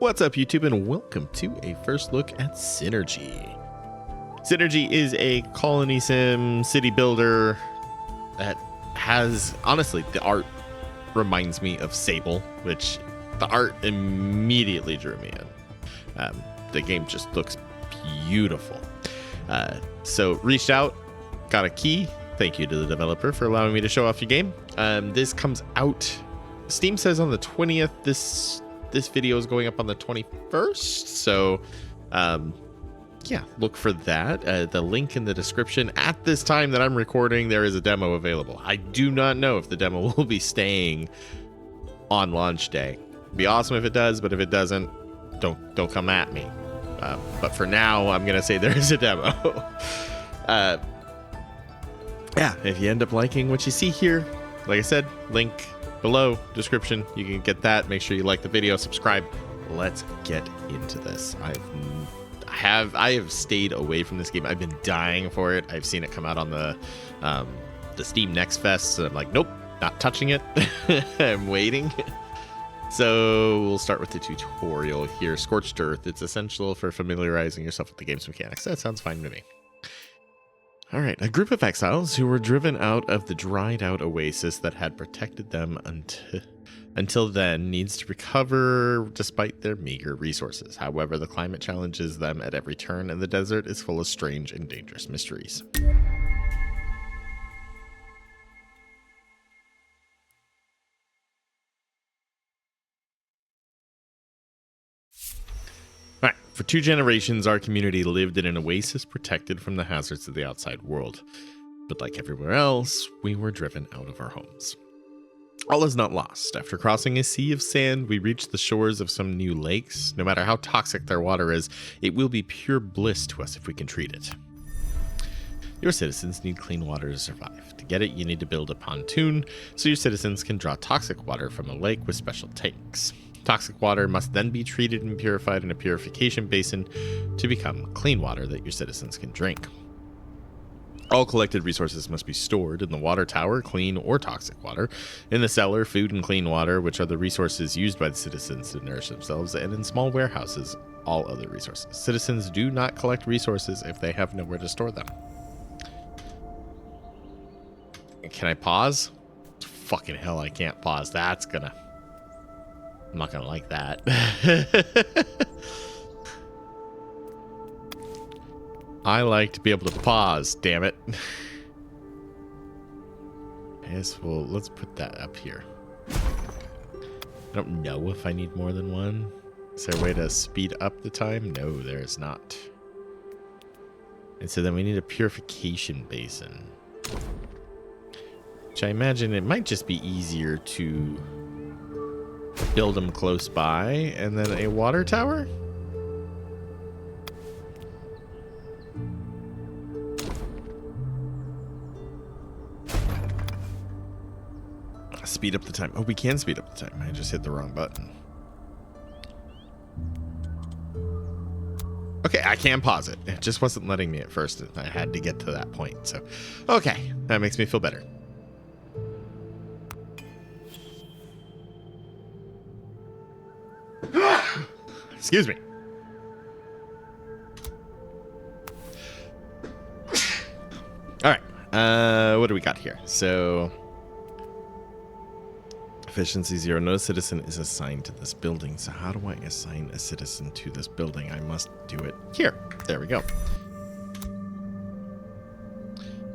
What's up, YouTube, and welcome to a first look at Synergy. Synergy is a colony sim city builder that has, honestly, the art reminds me of Sable, which the art immediately drew me in. The game just looks beautiful. So reached out, got a key. Thank you to the developer for allowing me to show off your game. This comes out, Steam says on the 20th. This video is going up on the 21st, so yeah, look for that. The link in the description. At this time that I'm recording, there is a demo available. I do not know if the demo will be staying on launch day. It'd be awesome if it does, but if it doesn't, don't come at me. But for now, I'm gonna say there is a demo. Yeah, if you end up liking what you see here, like I said, link below, description, you can get that. Make sure you like the video, subscribe. Let's get into this. I have stayed away from this game. I've been dying for it. I've seen it come out on the Steam Next Fest, so I'm like, nope, not touching it. I'm waiting. So we'll start with the tutorial here. Scorched Earth. It's essential for familiarizing yourself with the game's mechanics. That sounds fine to me. All right, a group of exiles who were driven out of the dried out oasis that had protected them until then needs to recover despite their meager resources. However, the climate challenges them at every turn, and the desert is full of strange and dangerous mysteries. For 2 generations, our community lived in an oasis protected from the hazards of the outside world. But like everywhere else, we were driven out of our homes. All is not lost. After crossing a sea of sand, we reach the shores of some new lakes. No matter how toxic their water is, it will be pure bliss to us if we can treat it. Your citizens need clean water to survive. To get it, you need to build a pontoon so your citizens can draw toxic water from a lake with special tanks. Toxic water must then be treated and purified in a purification basin to become clean water that your citizens can drink. All collected resources must be stored in the water tower, clean or toxic water, in the cellar, food and clean water, which are the resources used by the citizens to nourish themselves, and in small warehouses, all other resources. Citizens do not collect resources if they have nowhere to store them. Can I pause? Fucking hell, I can't pause. I'm not gonna like that. I like to be able to pause, damn it. Yes, well, let's put that up here. I don't know if I need more than one. Is there a way to speed up the time? No, there is not. And so then we need a purification basin, which I imagine it might just be easier to build them close by, and then a water tower. Speed up the time. Oh, we can speed up the time. I just hit the wrong button. Okay, I can pause it. It just wasn't letting me at first. I had to get to that point. So, okay, that makes me feel better. Excuse me. All right. What do we got here? So, efficiency 0. No citizen is assigned to this building. So how do I assign a citizen to this building? I must do it here. There we go.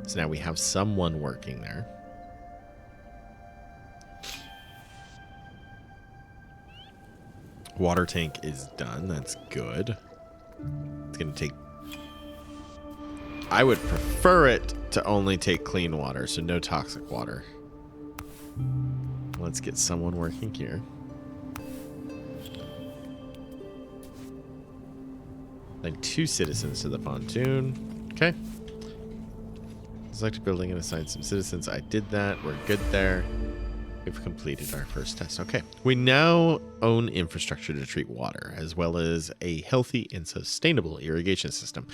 So now we have someone working there. Water tank is done. That's good. It's going to take... I would prefer it to only take clean water, so no toxic water. Let's get someone working here. Then 2 citizens to the pontoon. Okay. Select a building and assign some citizens. I did that. We're good there. We've completed our first test. Okay. We now own infrastructure to treat water, as well as a healthy and sustainable irrigation system.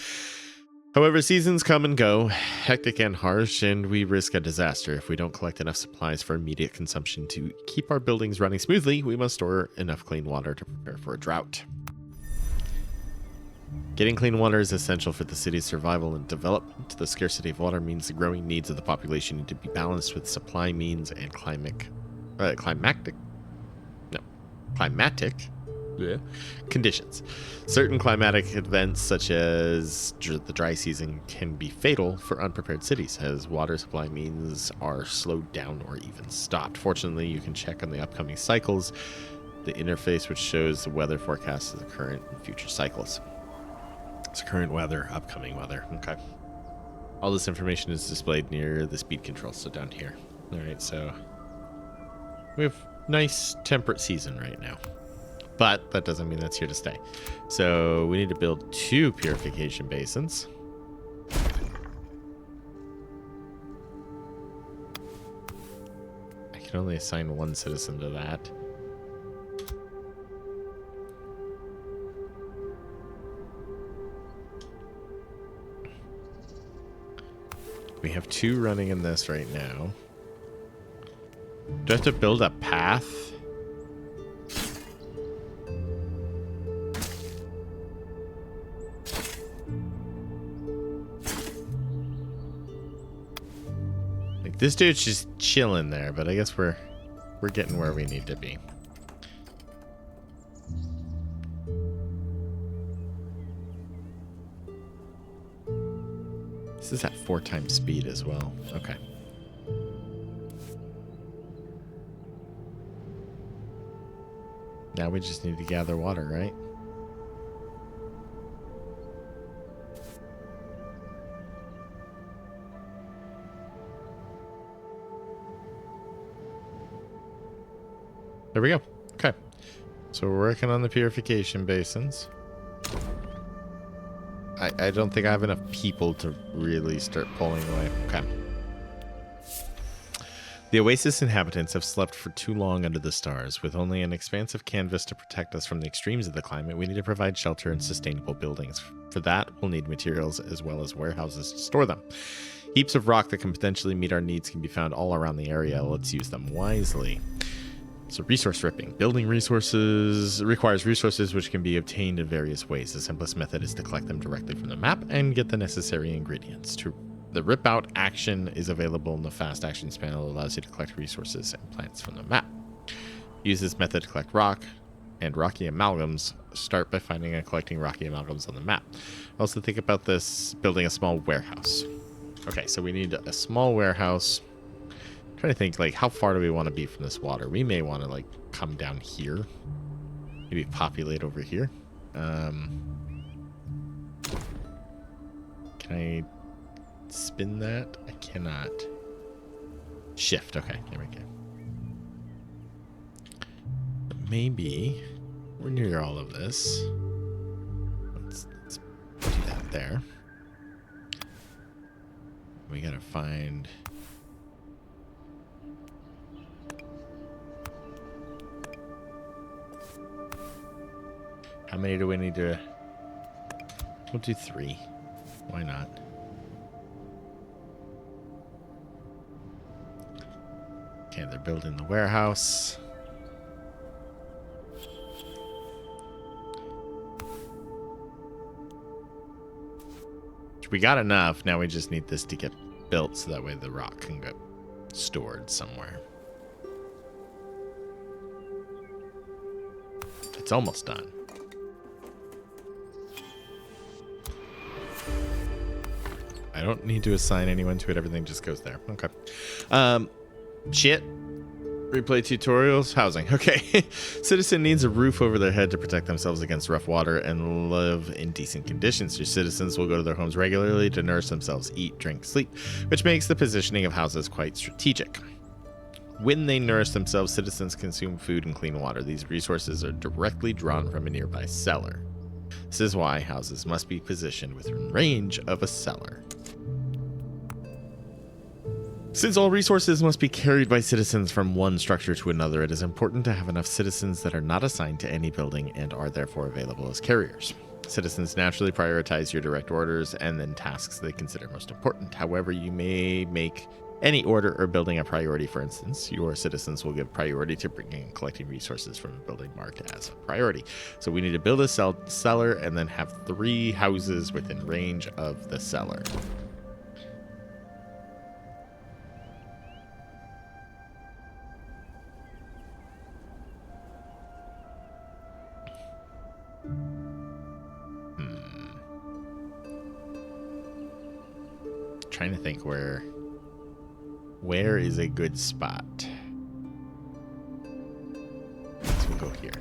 However, seasons come and go, hectic and harsh, and we risk a disaster if we don't collect enough supplies for immediate consumption. To keep our buildings running smoothly, we must store enough clean water to prepare for a drought. Getting clean water is essential for the city's survival and development. The scarcity of water means the growing needs of the population need to be balanced with supply means and climatic conditions. Certain climatic events, such as the dry season, can be fatal for unprepared cities, as water supply means are slowed down or even stopped. Fortunately, you can check on the upcoming cycles, the interface which shows the weather forecast of the current and future cycles. It's current weather, upcoming weather. Okay. All this information is displayed near the speed control, so down here. All right, so we have nice temperate season right now. But that doesn't mean that's here to stay. So we need to build 2 purification basins. I can only assign 1 citizen to that. We have 2 running in this right now. Do I have to build a path? Like, this dude's just chilling there, but I guess we're getting where we need to be. This is at 4 times speed as well. Okay. Now we just need to gather water, right? There we go. Okay. So we're working on the purification basins. I don't think I have enough people to really start pulling away. Okay. The Oasis inhabitants have slept for too long under the stars. With only an expansive canvas to protect us from the extremes of the climate, we need to provide shelter and sustainable buildings. For that, we'll need materials as well as warehouses to store them. Heaps of rock that can potentially meet our needs can be found all around the area. Let's use them wisely. So resource ripping. Building resources requires resources which can be obtained in various ways. The simplest method is to collect them directly from the map and get the necessary ingredients. The rip out action is available in the fast actions panel. It allows you to collect resources and plants from the map. Use this method to collect rock and rocky amalgams. Start by finding and collecting rocky amalgams on the map. Also think about this building a small warehouse. Okay, so we need a small warehouse. Trying to think, like, how far do we want to be from this water? We may want to, like, come down here. Maybe populate over here. Can I spin that? I cannot. Shift. Okay, there we go. But maybe we're near all of this. Let's do that there. We gotta find... How many do we need to... We'll do 3. Why not? Okay, they're building the warehouse. We got enough. Now we just need this to get built so that way the rock can get stored somewhere. It's almost done. I don't need to assign anyone to it. Everything just goes there. Okay. Shit. Replay tutorials. Housing. Okay. Citizen needs a roof over their head to protect themselves against rough water and live in decent conditions. Your citizens will go to their homes regularly to nourish themselves, eat, drink, sleep, which makes the positioning of houses quite strategic. When they nourish themselves, citizens consume food and clean water. These resources are directly drawn from a nearby cellar. This is why houses must be positioned within range of a cellar. Since all resources must be carried by citizens from one structure to another, it is important to have enough citizens that are not assigned to any building and are therefore available as carriers. Citizens naturally prioritize your direct orders and then tasks they consider most important. However, you may make any order or building a priority. For instance, your citizens will give priority to bringing and collecting resources from a building marked as a priority. So we need to build a cellar and then have 3 houses within range of the cellar. Trying to think where is a good spot. So we'll go here.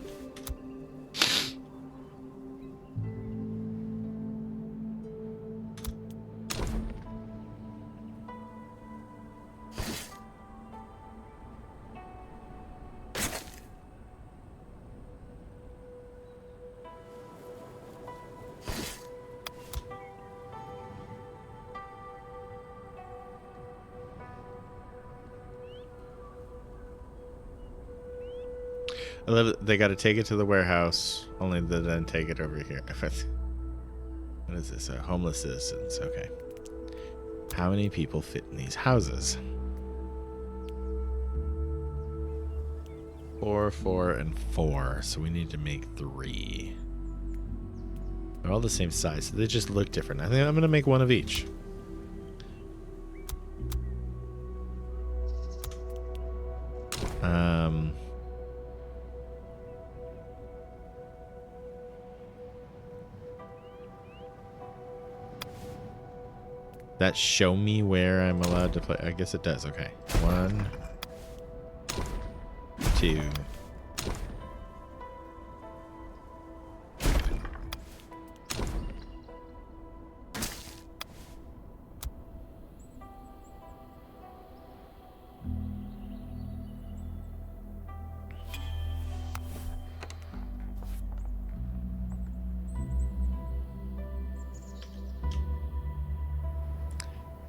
I love it. They got to take it to the warehouse, only to then take it over here. What is this? Homeless citizens. Okay. How many people fit in these houses? 4, 4, and 4. So we need to make 3. They're all the same size. So they just look different. I think I'm going to make 1 of each. That show me where I'm allowed to play. I guess it does. Okay. 1, 2.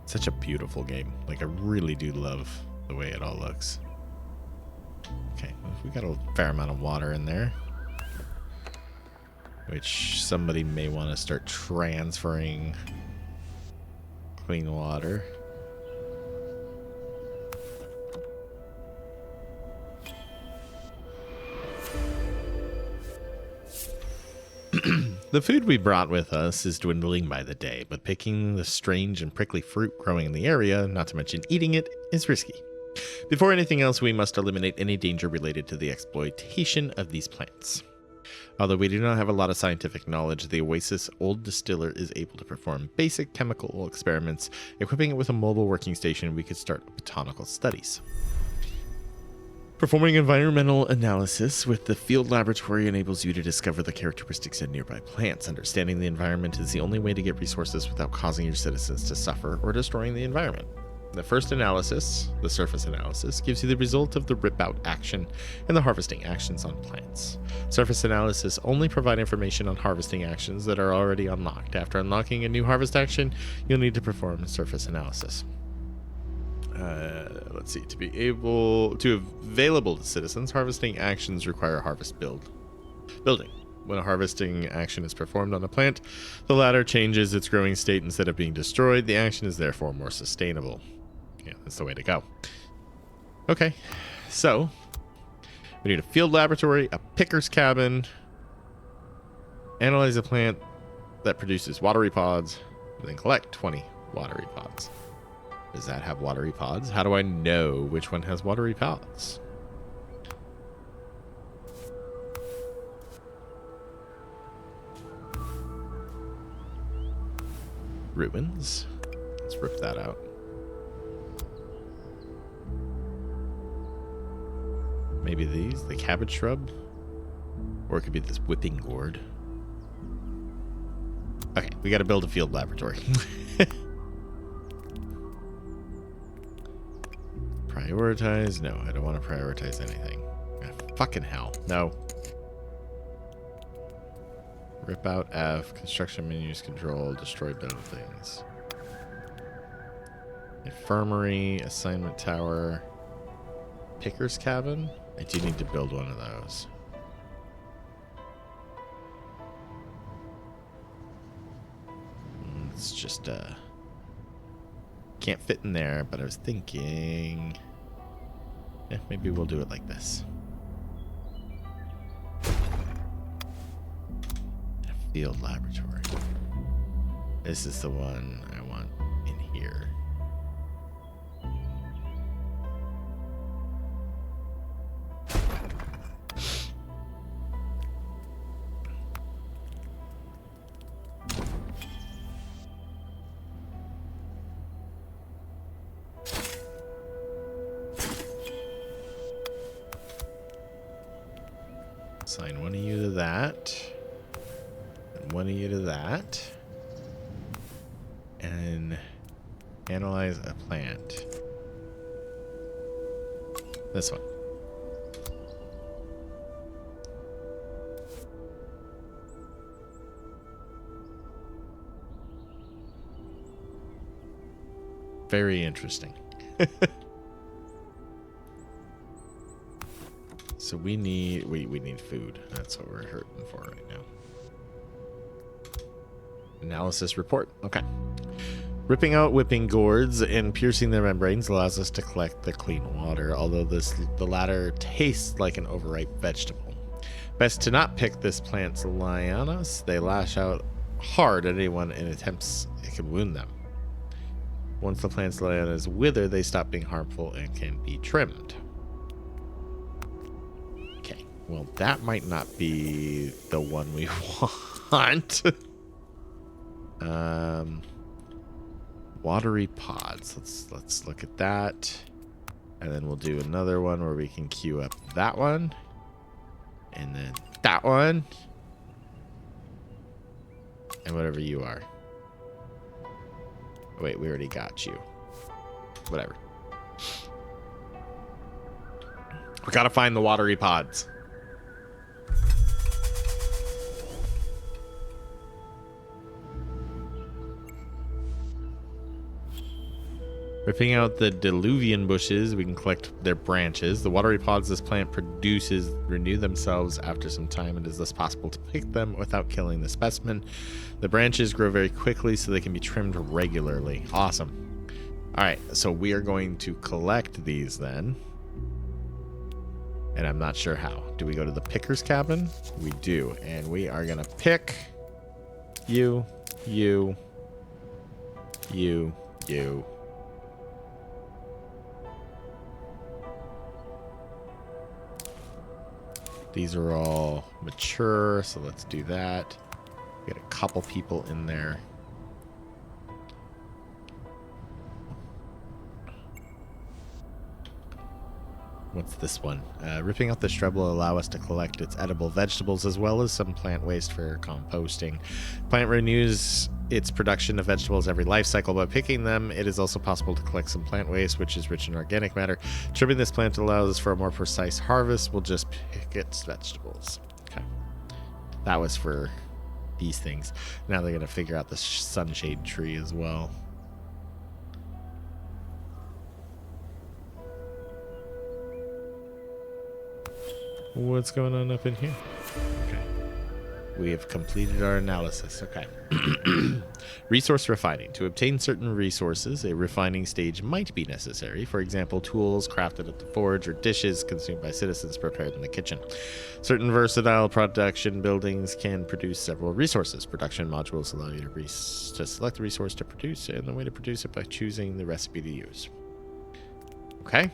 Such a beautiful game. Like, I really do love the way it all looks. Okay, we got a fair amount of water in there, which somebody may want to start transferring clean water. The food we brought with us is dwindling by the day, but picking the strange and prickly fruit growing in the area, not to mention eating it, is risky. Before anything else, we must eliminate any danger related to the exploitation of these plants. Although we do not have a lot of scientific knowledge, the Oasis Old Distiller is able to perform basic chemical experiments. Equipping it with a mobile working station, we could start botanical studies. Performing environmental analysis with the field laboratory enables you to discover the characteristics of nearby plants. Understanding the environment is the only way to get resources without causing your citizens to suffer or destroying the environment. The first analysis, the surface analysis, gives you the result of the rip-out action and the harvesting actions on plants. Surface analysis only provide information on harvesting actions that are already unlocked. After unlocking a new harvest action, you'll need to perform surface analysis. Let's see. To be available to citizens, harvesting actions require a harvest building. When a harvesting action is performed on a plant, the latter changes its growing state instead of being destroyed. The action is therefore more sustainable. Yeah, that's the way to go. Okay, so we need a field laboratory, a picker's cabin, analyze a plant that produces watery pods, and then collect 20 watery pods. Does that have watery pods? How do I know which one has watery pods? Ruins. Let's rip that out. Maybe these, the cabbage shrub, or it could be this whipping gourd. Okay, we got to build a field laboratory. Prioritize? No, I don't want to prioritize anything. Fucking hell. No. Rip out F. Construction menus control. Destroy buildings. Infirmary. Assignment tower. Picker's cabin? I do need to build one of those. It's just can't fit in there, but I was thinking, yeah, maybe we'll do it like this. A field laboratory. This is the one I want in here. Assign one of you to that, and one of you to that, and analyze a plant. This one. Very interesting. So we need food. That's what we're hurting for right now. Analysis report. Okay. Ripping out whipping gourds and piercing their membranes allows us to collect the clean water, although the latter tastes like an overripe vegetable. Best to not pick this plant's lianas. They lash out hard at anyone in attempts it can wound them. Once the plant's lianas wither, they stop being harmful and can be trimmed. Well, that might not be the one we want. Watery pods. Let's look at that. And then we'll do another one where we can queue up that one. And then that one. And whatever you are. Oh, wait, we already got you. Whatever. We gotta find the watery pods. Ripping out the diluvian bushes, we can collect their branches. The watery pods this plant produces renew themselves after some time, and it is thus possible to pick them without killing the specimen. The branches grow very quickly, so they can be trimmed regularly. Awesome. All right, so we are going to collect these then. And I'm not sure how. Do we go to the picker's cabin? We do. And we are going to pick you. These are all mature, so let's do that. Get a couple people in there. What's this one? Ripping out the shrub will allow us to collect its edible vegetables as well as some plant waste for composting. Plant renews its production of vegetables every life cycle. By picking them, it is also possible to collect some plant waste, which is rich in organic matter. Trimming this plant allows us for a more precise harvest. We'll just pick its vegetables. Okay. That was for these things. Now they're going to figure out the sunshade tree as well. What's going on up in here? Okay. We have completed our analysis. Okay. Resource refining. To obtain certain resources, a refining stage might be necessary. For example, tools crafted at the forge or dishes consumed by citizens prepared in the kitchen. Certain versatile production buildings can produce several resources. Production modules allow you to select the resource to produce and the way to produce it by choosing the recipe to use. Okay.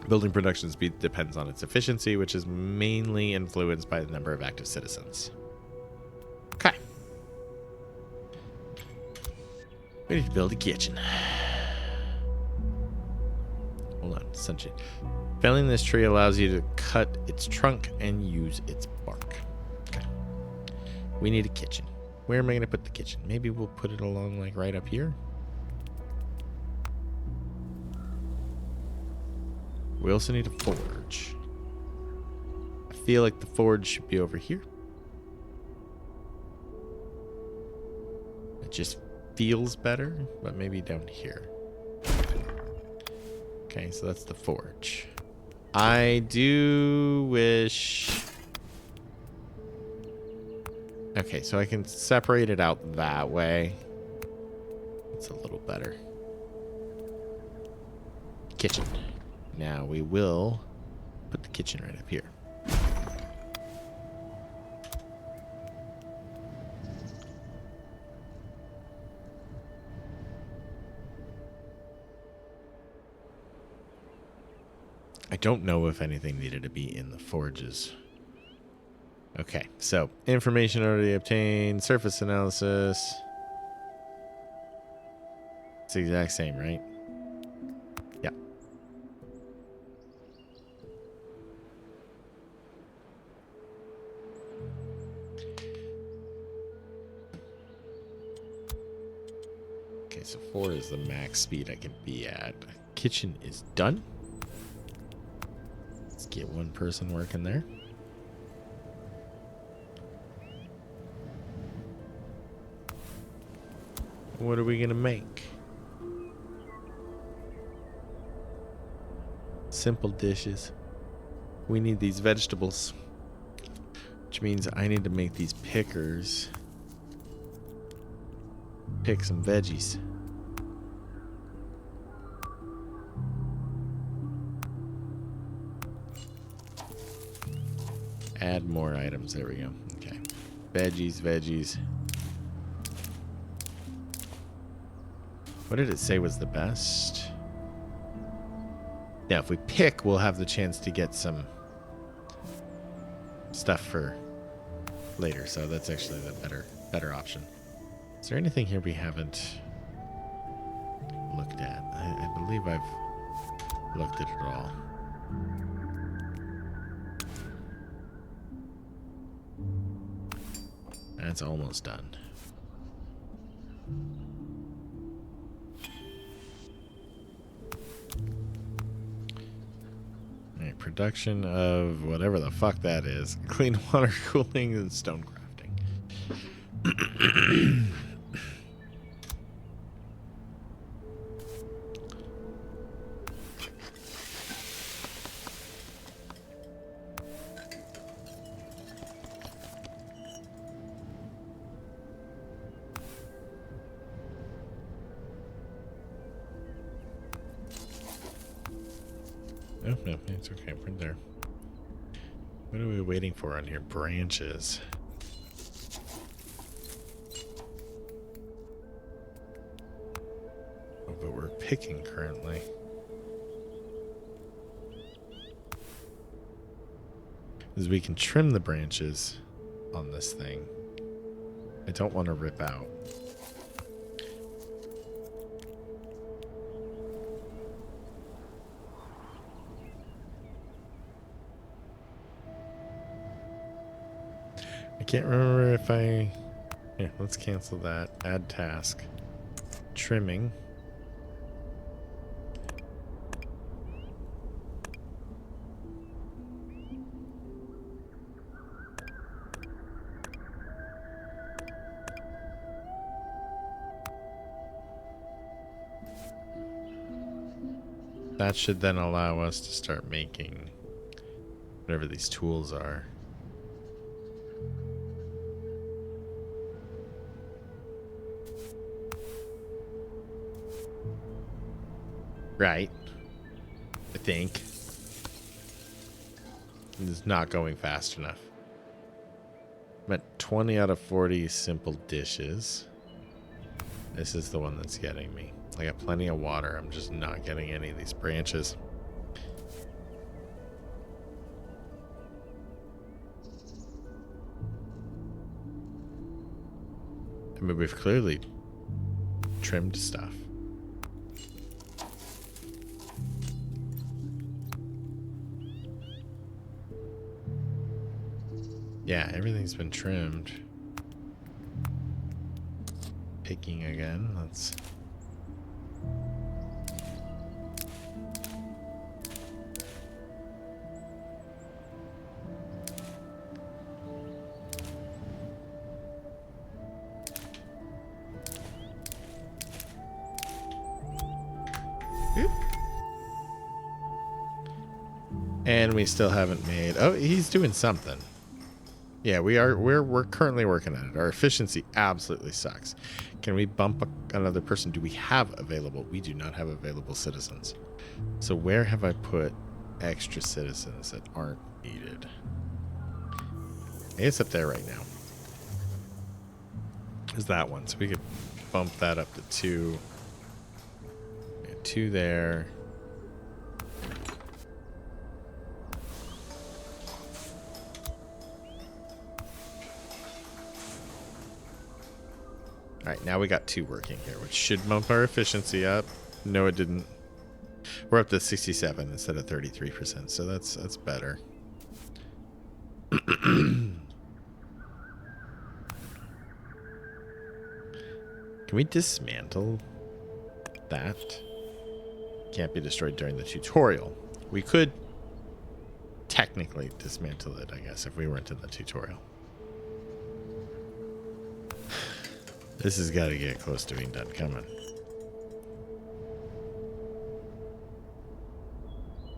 Building production speed depends on its efficiency, which is mainly influenced by the number of active citizens. Okay. We need to build a kitchen. Hold on, sunshine. Felling this tree allows you to cut its trunk and use its bark. Okay. We need a kitchen. Where am I going to put the kitchen? Maybe we'll put it along like right up here. We also need a forge. I feel like the forge should be over here. It just feels better, but maybe down here. Okay, so that's the forge. I do wish... Okay, so I can separate it out that way. That's a little better. Kitchen. Now we will put the kitchen right up here. I don't know if anything needed to be in the forges. Okay, so information already obtained, surface analysis. It's the exact same, right? Yeah. Okay, so 4 is the max speed I can be at. Kitchen is done. Let's get one person working there. What are we gonna make? Simple dishes. We need these vegetables, which means I need to make these pickers pick some veggies. Add more items. There we go. Okay. Veggies. What did it say was the best? Yeah, if we pick, we'll have the chance to get some stuff for later. So that's actually the better option. Is there anything here we haven't looked at? I believe I've looked at it all. That's almost done. Alright, production of whatever the fuck that is. Clean water, cooling, and stone crafting. No, it's okay. We're there. What are we waiting for on here? Branches. Oh, but we're picking currently. Because we can trim the branches on this thing. I don't want to rip out. I can't remember if I... Here, let's cancel that. Add task. Trimming. That should then allow us to start making whatever these tools are. Right. I think. It's not going fast enough. I'm at 20 out of 40 simple dishes. This is the one that's getting me. I got plenty of water. I'm just not getting any of these branches. I mean, we've clearly trimmed stuff. Yeah, everything's been trimmed. Picking again. Let's... And we still haven't made... Oh, he's doing something. Yeah, we're currently working on it. Our efficiency absolutely sucks. Can we bump another person? Do we have available? We do not have available citizens. So where have I put extra citizens that aren't needed? It's up there right now. Is that one? So we could bump that up to 2. 2 there. All right, now we got 2 working here, which should bump our efficiency up. No, it didn't. We're up to 67 instead of 33%, so that's better. Can we dismantle that? Can't be destroyed during the tutorial. We could technically dismantle it, I guess, if we weren't in the tutorial. This has got to get close to being done. Come on.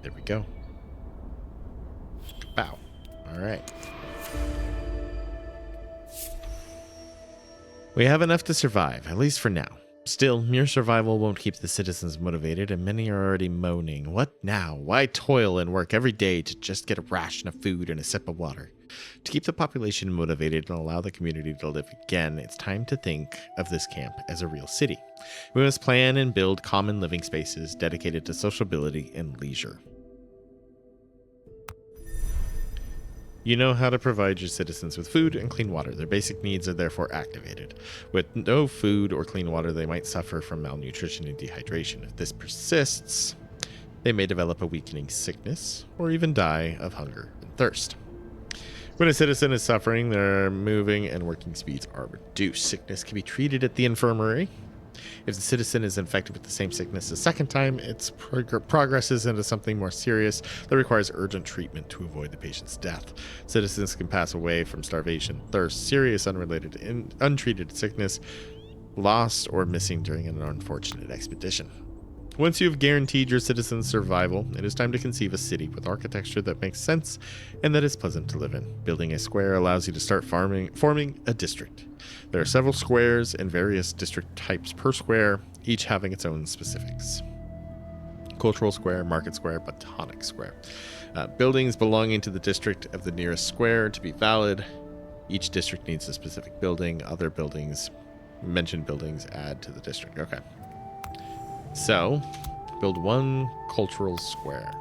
There we go. Bow. All right. We have enough to survive, at least for now. Still, mere survival won't keep the citizens motivated, and many are already moaning. What now? Why toil and work every day to just get a ration of food and a sip of water? To keep the population motivated and allow the community to live again, it's time to think of this camp as a real city. We must plan and build common living spaces dedicated to sociability and leisure. You know how to provide your citizens with food and clean water. Their basic needs are therefore activated. With no food or clean water, they might suffer from malnutrition and dehydration. If this persists, they may develop a weakening sickness or even die of hunger and thirst. When a citizen is suffering, their moving and working speeds are reduced. Sickness can be treated at the infirmary. If the citizen is infected with the same sickness a second time, it progresses into something more serious that requires urgent treatment to avoid the patient's death. Citizens can pass away from starvation, thirst, serious unrelated untreated sickness, lost or missing during an unfortunate expedition. Once you have guaranteed your citizens' survival, it is time to conceive a city with architecture that makes sense and that is pleasant to live in. Building a square allows you to start forming a district. There are several squares and various district types per square, each having its own specifics. Cultural square, market square, botanic square. Buildings belonging to the district of the nearest square to be valid. Each district needs a specific building. Other buildings, mentioned buildings, add to the district. Okay. So, build one cultural square.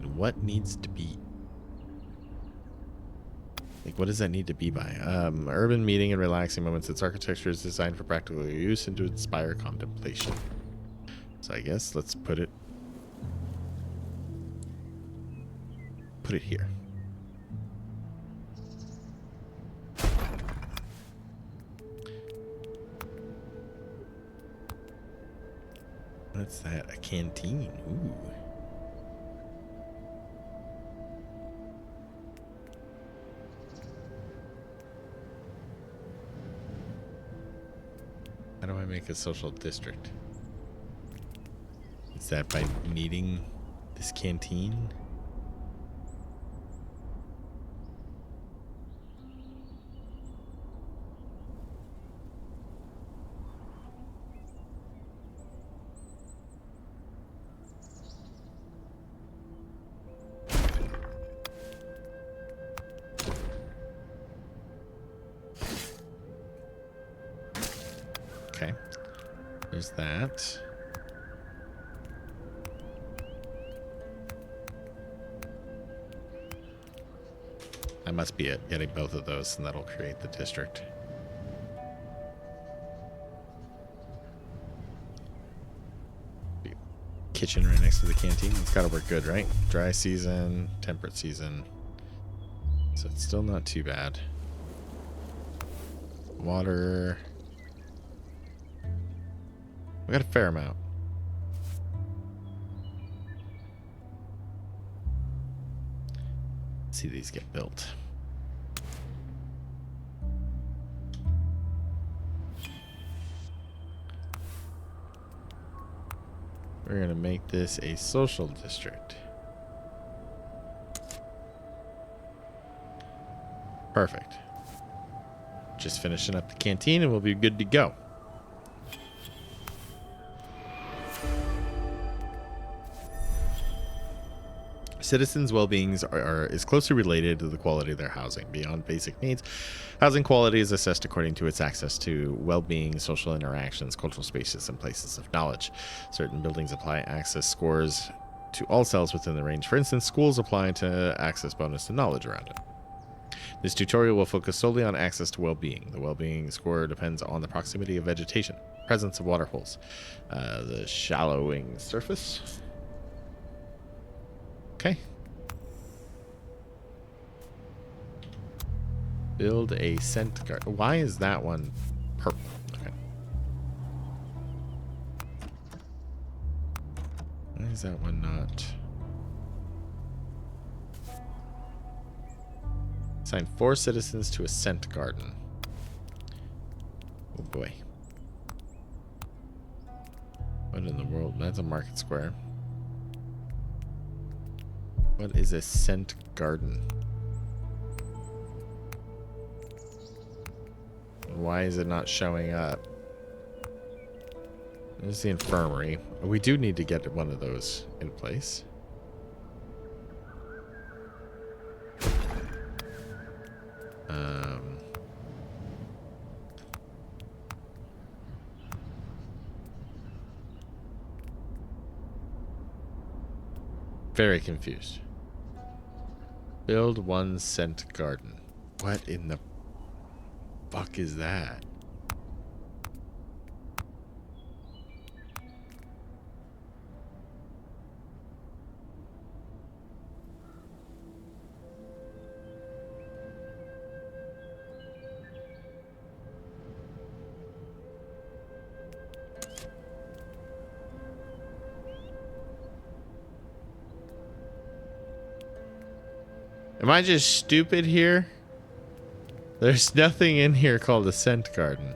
And what needs to be? Like, what does that need to be by? Urban meeting and relaxing moments. Its architecture is designed for practical use and to inspire contemplation. So I guess let's put it here. What's that? A canteen. Ooh. How do I make a social district? Is that by needing this canteen? Okay, there's that. That must be it, getting both of those, and that'll create the district. Kitchen right next to the canteen. It's gotta work good, right? Dry season, temperate season. So it's still not too bad. Water. We got a fair amount. Let's see these get built. We're gonna make this a social district. Perfect. Just finishing up the canteen and we'll be good to go. Citizens' well-being is closely related to the quality of their housing. Beyond basic needs, housing quality is assessed according to its access to well-being, social interactions, cultural spaces, and places of knowledge. Certain buildings apply access scores to all cells within the range. For instance, schools apply to access bonus to knowledge around it. This tutorial will focus solely on access to well-being. The well-being score depends on the proximity of vegetation, presence of water holes, the shallowing surface. Okay. Build a scent garden. Why is that one purple? Okay. Why is that one not? Assign 4 citizens to a scent garden. Oh boy. What in the world? That's a market square. What is a scent garden? Why is it not showing up? This is the infirmary. We do need to get one of those in place. Very confused. Build 1 scent garden. What in the fuck is that? Am I just stupid here? There's nothing in here called a scent garden.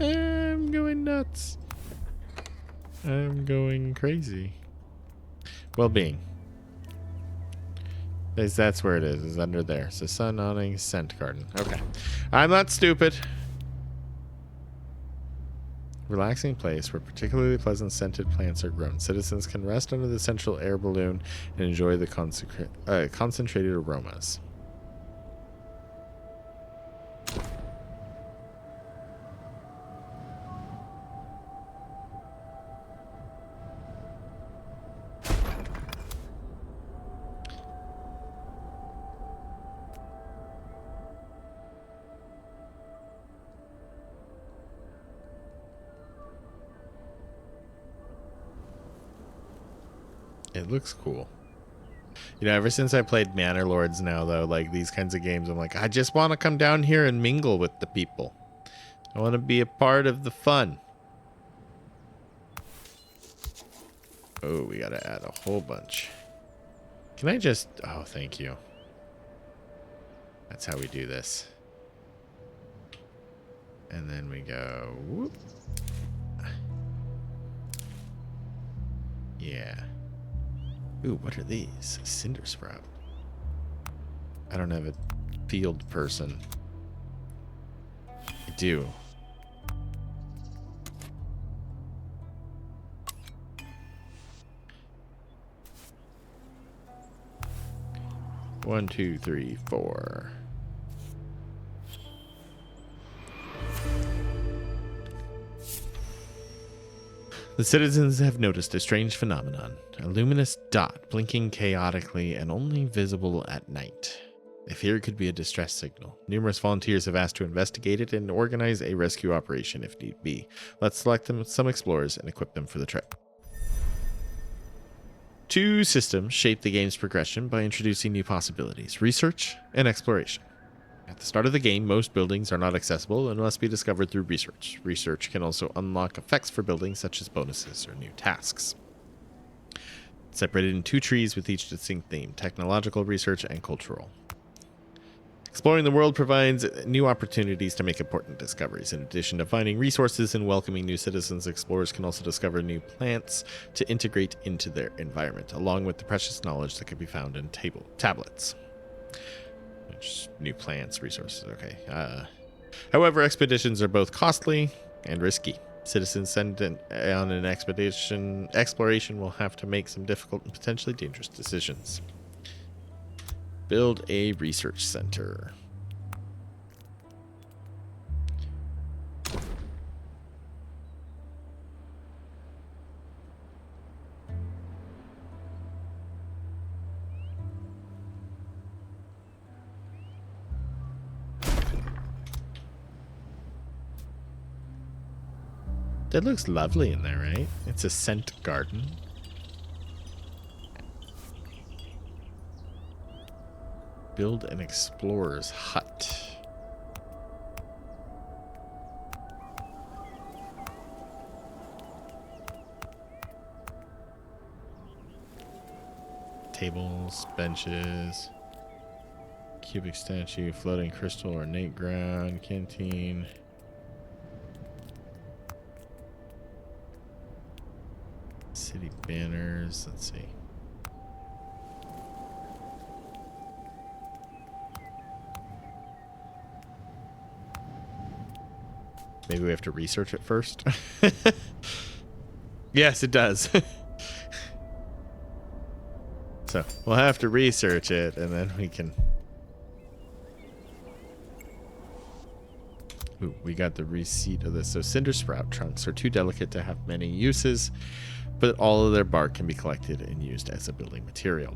I'm going nuts. I'm going crazy. Well-being. That's where it is. It's under there. So sun awning scent garden. Okay. I'm not stupid. Relaxing place where particularly pleasant scented plants are grown. Citizens can rest under the central air balloon and enjoy the concentrated aromas. It looks cool. You know, ever since I played Manor Lords now, though, like these kinds of games, I'm like, I just want to come down here and mingle with the people. I want to be a part of the fun. Oh, we got to add a whole bunch. Can I just... Oh, thank you. That's how we do this. And then we go... Whoop. Yeah. Ooh, what are these? Cinder sprout. I don't have a field person. I do. One, two, three, four. The citizens have noticed a strange phenomenon, a luminous dot blinking chaotically and only visible at night. They fear it could be a distress signal. Numerous volunteers have asked to investigate it and organize a rescue operation if need be. Let's select some explorers and equip them for the trip. 2 systems shape the game's progression by introducing new possibilities, research and exploration. At the start of the game, most buildings are not accessible and must be discovered through research. Research can also unlock effects for buildings such as bonuses or new tasks. Separated in 2 trees with each distinct theme, technological research and cultural. Exploring the world provides new opportunities to make important discoveries. In addition to finding resources and welcoming new citizens, explorers can also discover new plants to integrate into their environment, along with the precious knowledge that can be found in tablets. New plants, resources, okay. However, expeditions are both costly and risky. Citizens sent on an exploration will have to make some difficult and potentially dangerous decisions. Build a research center. That looks lovely in there, right? It's a scent garden. Build an explorer's hut. Tables, benches, cubic statue, floating crystal, ornate ground, canteen. City banners, let's see. Maybe we have to research it first. Yes, it does. So we'll have to research it and then we can. Ooh, we got the receipt of this. So cinder sprout trunks are too delicate to have many uses, but all of their bark can be collected and used as a building material.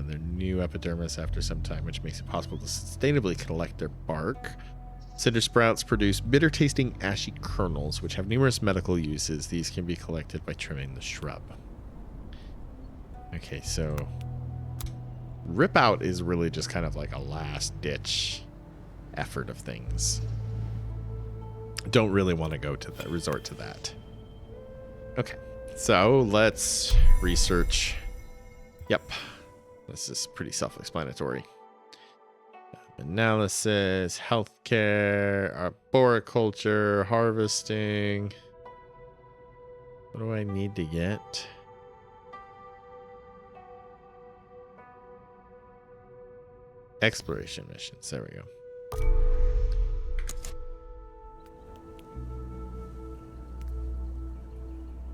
They're new epidermis after some time, which makes it possible to sustainably collect their bark. Cinder sprouts produce bitter-tasting ashy kernels, which have numerous medical uses. These can be collected by trimming the shrub. Okay, so rip out is really just kind of like a last-ditch effort of things. Don't really want to go to the resort to that. Okay, so let's research. Yep, this is pretty self-explanatory. Analysis, healthcare, arboriculture, harvesting. What do I need to get? Exploration missions. There we go.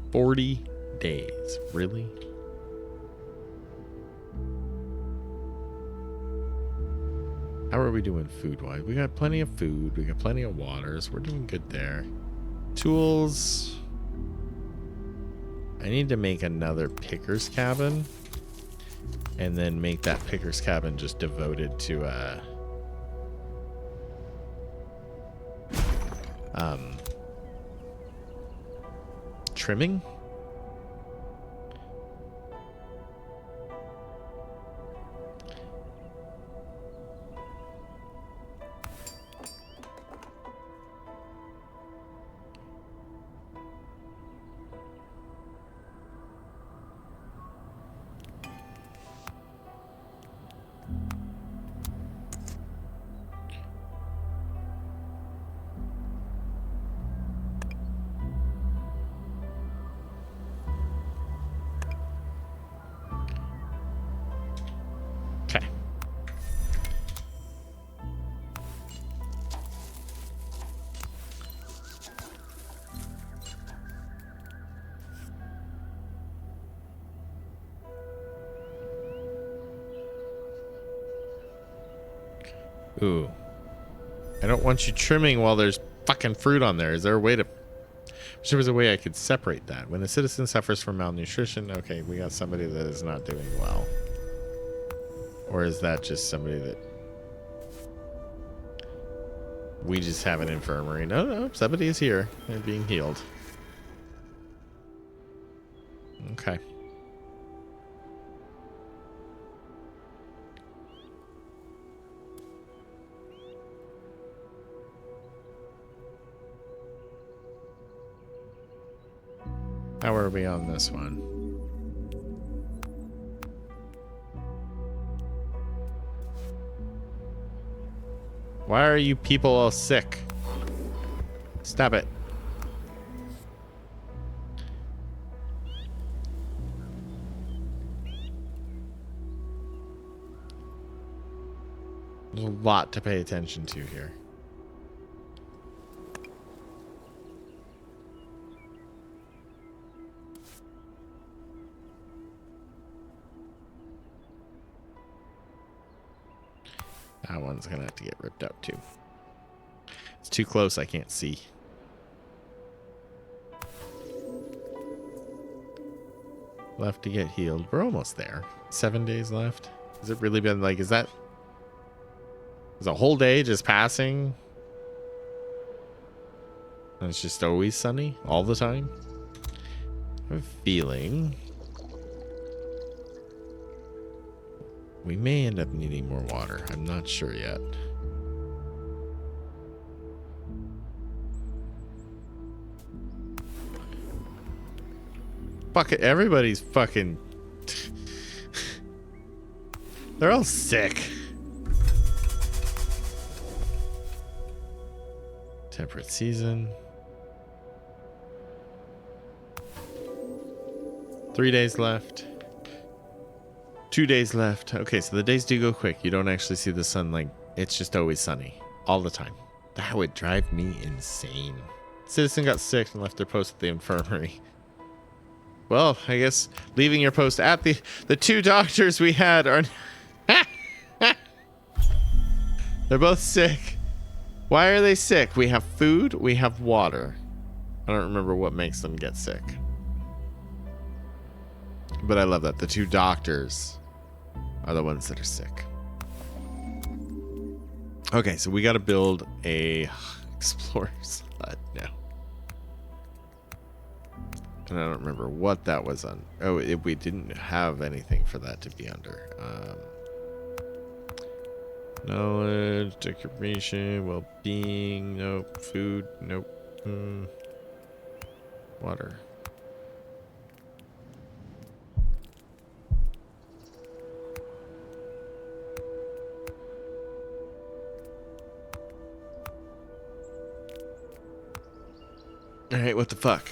$40 days. Really? How are we doing food-wise? We got plenty of food. We got plenty of waters. We're doing good there. Tools. I need to make another picker's cabin. And then make that picker's cabin just devoted to trimming. Ooh. I don't want you trimming while there's fucking fruit on there. Is there a way to... Wish there was a way I could separate that. When a citizen suffers from malnutrition, okay, we got somebody that is not doing well. Or is that just somebody that... We just have an infirmary. No, somebody is here. They're being healed. Okay. How are we on this one? Why are you people all sick? Stop it. There's a lot to pay attention to here. That one's gonna have to get ripped up too. It's too close, I can't see. Left to get healed. We're almost there. 7 days left. Has it really been like, is a whole day just passing? And it's just always sunny all the time? I have a feeling we may end up needing more water. I'm not sure yet. Fuck it, everybody's fucking... They're all sick. Temperate season. 3 days left. 2 days left. Okay, so the days do go quick. You don't actually see the sun, like, it's just always sunny. All the time. That would drive me insane. Citizen got sick and left their post at the infirmary. Well, I guess leaving your post at the 2 doctors we had are... They're both sick. Why are they sick? We have food, we have water. I don't remember what makes them get sick. But I love that. The 2 doctors are the ones that are sick. Okay, so we got to build a explorer's hut now. And I don't remember what that was on. Oh, we didn't have anything for that to be under. Knowledge, decoration, well-being, nope. Food, nope. Water. Alright, what the fuck?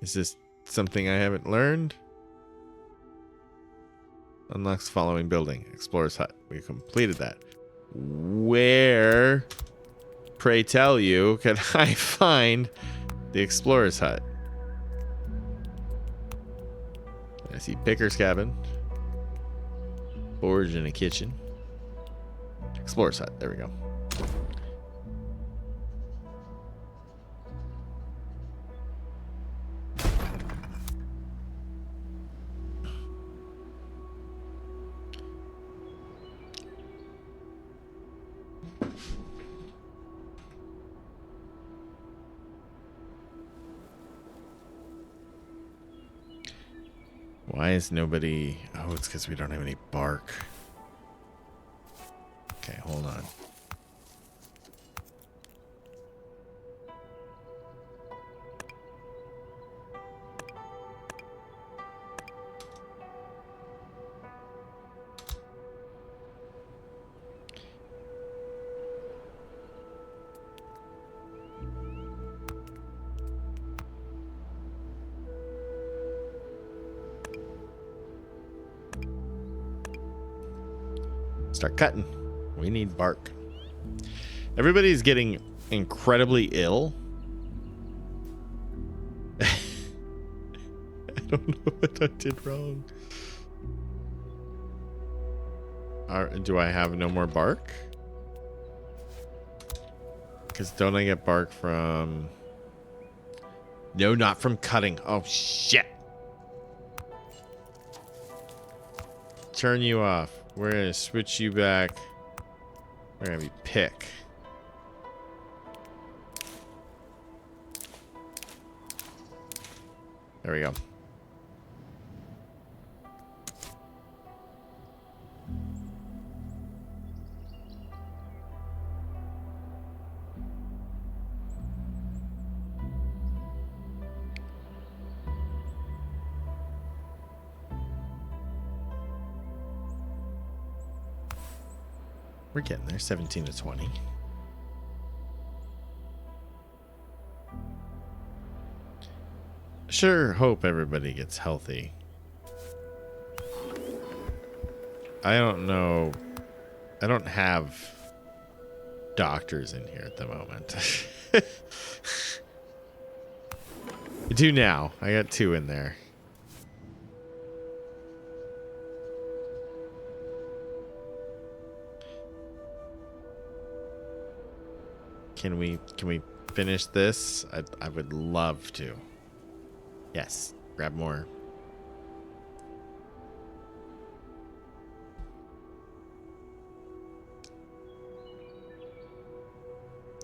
Is this something I haven't learned? Unlocks the following building. Explorer's hut. We completed that. Where, pray tell you, can I find the explorer's hut? I see Picker's cabin. Forge and a kitchen. Explorer's hut. There we go. Why is nobody... Oh, it's because we don't have any bark. Okay, hold on. Start cutting. We need bark. Everybody's getting incredibly ill. I don't know what I did wrong. Do I have no more bark? Because don't I get bark from... No, not from cutting. Oh, shit. Turn you off. We're going to switch you back. We're going to be pick. There we go. We're getting there, 17 to 20. Sure hope everybody gets healthy. I don't know. I don't have doctors in here at the moment. I do now. I got 2 in there. Can we finish this? I would love to. Yes, grab more.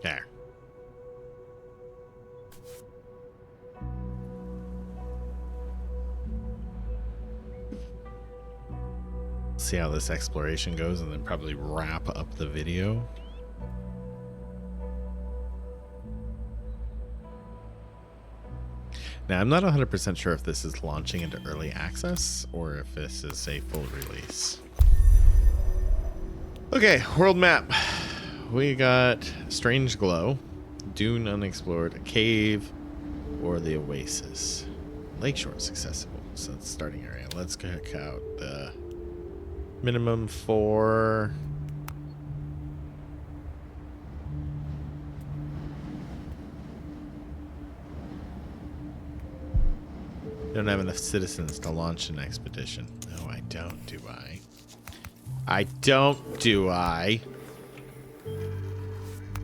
There. See how this exploration goes and then probably wrap up the video. Now, I'm not 100% sure if this is launching into early access or if this is a full release. Okay, world map. We got Strange Glow, Dune Unexplored, a cave, or the Oasis. Lakeshore is accessible, so that's the starting area. Let's check out the minimum for... Don't have enough citizens to launch an expedition. No, I don't, do I? I don't, do I?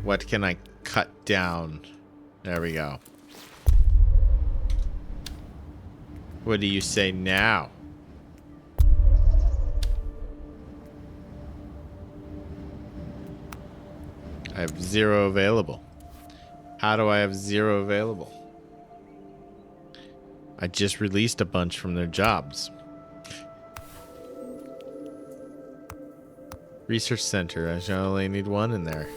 What can I cut down? There we go. What do you say now? I have 0 available. How do I have 0 available? I just released a bunch from their jobs. Research center. I should only need 1 in there.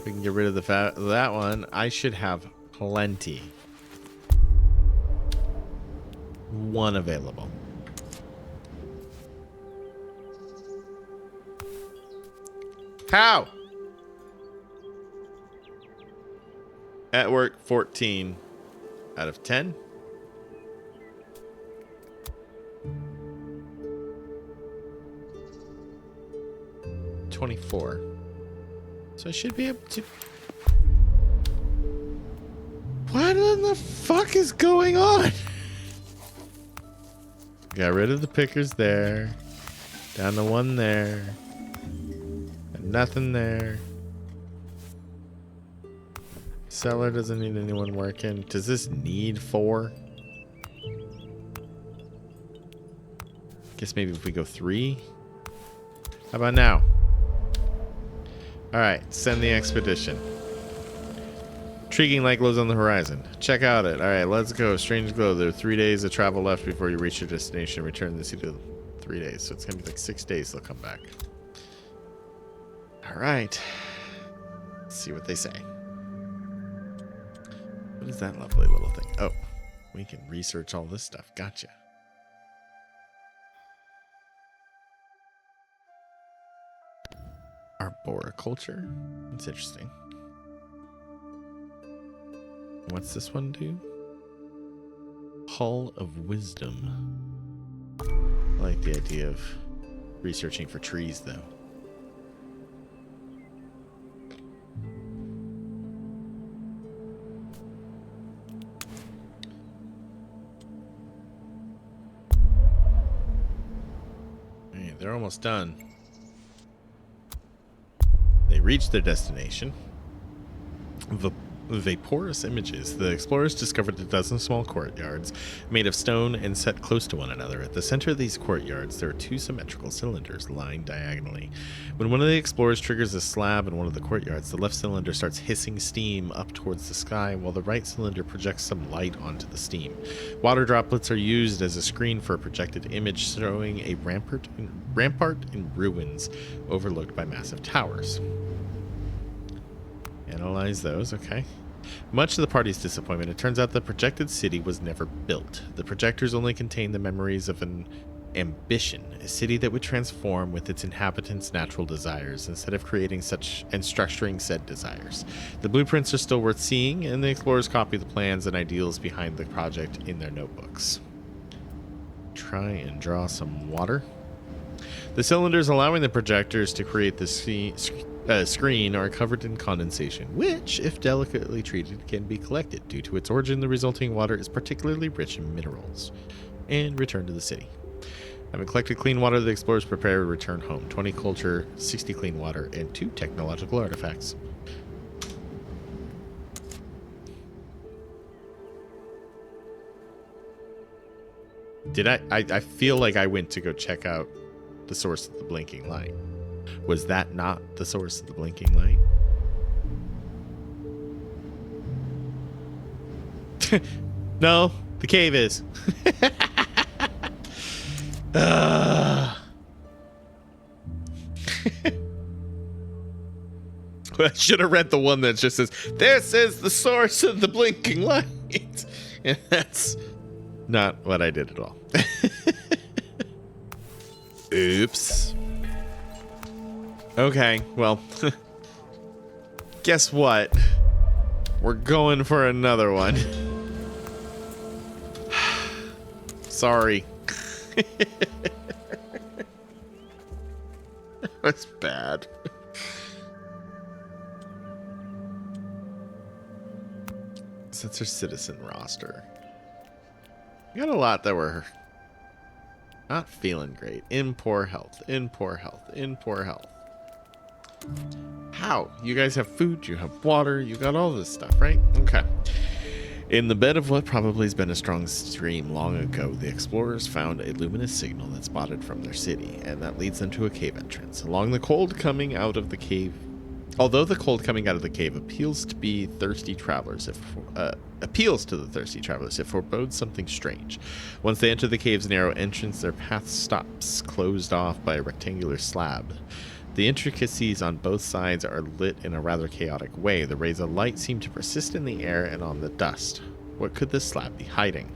We can get rid of that one. I should have plenty. 1 available. How? At work, 14 out of 10. $24. So I should be able to... What in the fuck is going on? Got rid of the pickers there. Down to 1 there. And nothing there. Cellar doesn't need anyone working. Does this need 4? Guess maybe if we go 3. How about now? Alright, send the expedition. Intriguing light glows on the horizon. Check out it. Alright, let's go. Strange glow. There are 3 days of travel left before you reach your destination. Return this to 3 days. So it's going to be like 6 days they'll come back. Alright. Let's see what they say. What is that lovely little thing? Oh, we can research all this stuff. Gotcha. Arboriculture? That's interesting. What's this one do? Hall of Wisdom. I like the idea of researching for trees, though. Hey, they're almost done. They reached their destination. Vaporous images. The explorers discovered a dozen small courtyards made of stone and set close to one another. At the center of these courtyards, there are 2 symmetrical cylinders lying diagonally. When one of the explorers triggers a slab in one of the courtyards, the left cylinder starts hissing steam up towards the sky, while the right cylinder projects some light onto the steam. Water droplets are used as a screen for a projected image showing a rampart in ruins overlooked by massive towers. Analyze those, okay. Much to the party's disappointment, it turns out the projected city was never built. The projectors only contain the memories of an ambition, a city that would transform with its inhabitants' natural desires instead of creating such and structuring said desires. The blueprints are still worth seeing, and the explorers copy the plans and ideals behind the project in their notebooks. Try and draw some water. The cylinders allowing the projectors to create the screen are covered in condensation, which, if delicately treated, can be collected. Due to its origin, the resulting water is particularly rich in minerals. And return to the city. Having collected clean water, the explorers prepare to return home. 20 culture, 60 clean water, and 2 technological artifacts. Did I feel like I went to go check out the source of the blinking light. Was that not the source of the blinking light? No, the cave is. I should have read the one that just says, "This is the source of the blinking light." And that's not what I did at all. Oops. Okay, well, guess what? We're going for another one. Sorry. That's bad. So that's our citizen roster. We got a lot that were not feeling great. In poor health. In poor health. In poor health. How? You guys have food, you have water, you got all this stuff, right? Okay. In the bed of what probably has been a strong stream long ago, the explorers found a luminous signal that spotted from their city, and that leads them to a cave entrance. Although the cold coming out of the cave appeals to the thirsty travelers, it forebodes something strange. Once they enter the cave's narrow entrance, their path stops, closed off by a rectangular slab. The intricacies on both sides are lit in a rather chaotic way. The rays of light seem to persist in the air and on the dust. What could this slab be hiding?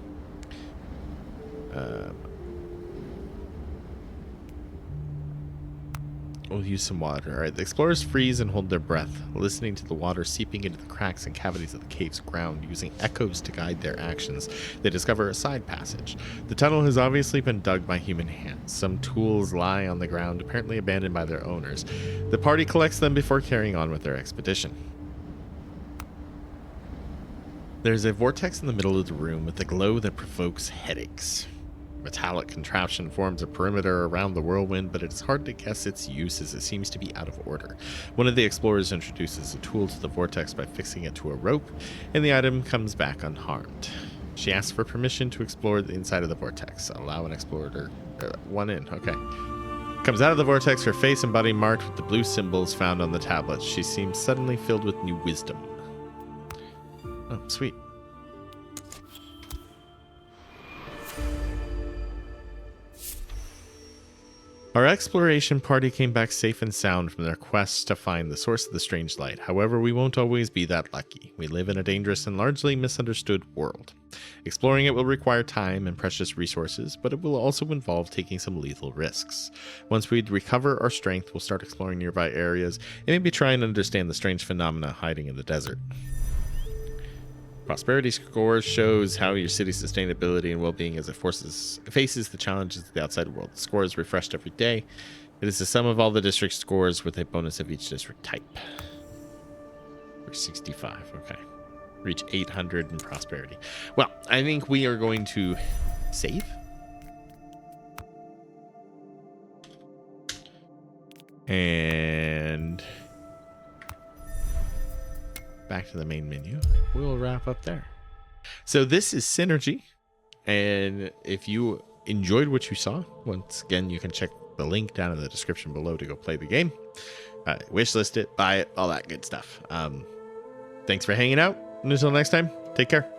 We'll use some water. All right, the explorers freeze and hold their breath, listening to the water seeping into the cracks and cavities of the cave's ground. Using echoes to guide their actions, they discover a side passage. The tunnel has obviously been dug by human hands. Some tools lie on the ground, apparently abandoned by their owners. The party collects them before carrying on with their expedition. There's a vortex in the middle of the room with a glow that provokes headaches. Metallic contraption forms a perimeter around the whirlwind, but it's hard to guess its use as it seems to be out of order. One of the explorers introduces a tool to the vortex by fixing it to a rope, and the item comes back unharmed. She asks for permission to explore the inside of the vortex. Allow an explorer one in. Okay. Comes out of the vortex, her face and body marked with the blue symbols found on the tablet. She seems suddenly filled with new wisdom. Oh, sweet. Our exploration party came back safe and sound from their quest to find the source of the strange light. However, we won't always be that lucky. We live in a dangerous and largely misunderstood world. Exploring it will require time and precious resources, but it will also involve taking some lethal risks. Once we recover our strength, we'll start exploring nearby areas and maybe try and understand the strange phenomena hiding in the desert. Prosperity score shows how your city's sustainability and well-being as it faces the challenges of the outside world. The score is refreshed every day. It is the sum of all the district scores with a bonus of each district type. We're 65, okay. Reach 800 in prosperity. Well, I think we are going to save. And back to the main menu. We'll wrap up there. So this is Synergy, and if you enjoyed what you saw, once again you can check the link down in the description below to go play the game, wishlist it, buy it, all that good stuff. Thanks for hanging out, and until next time, take care.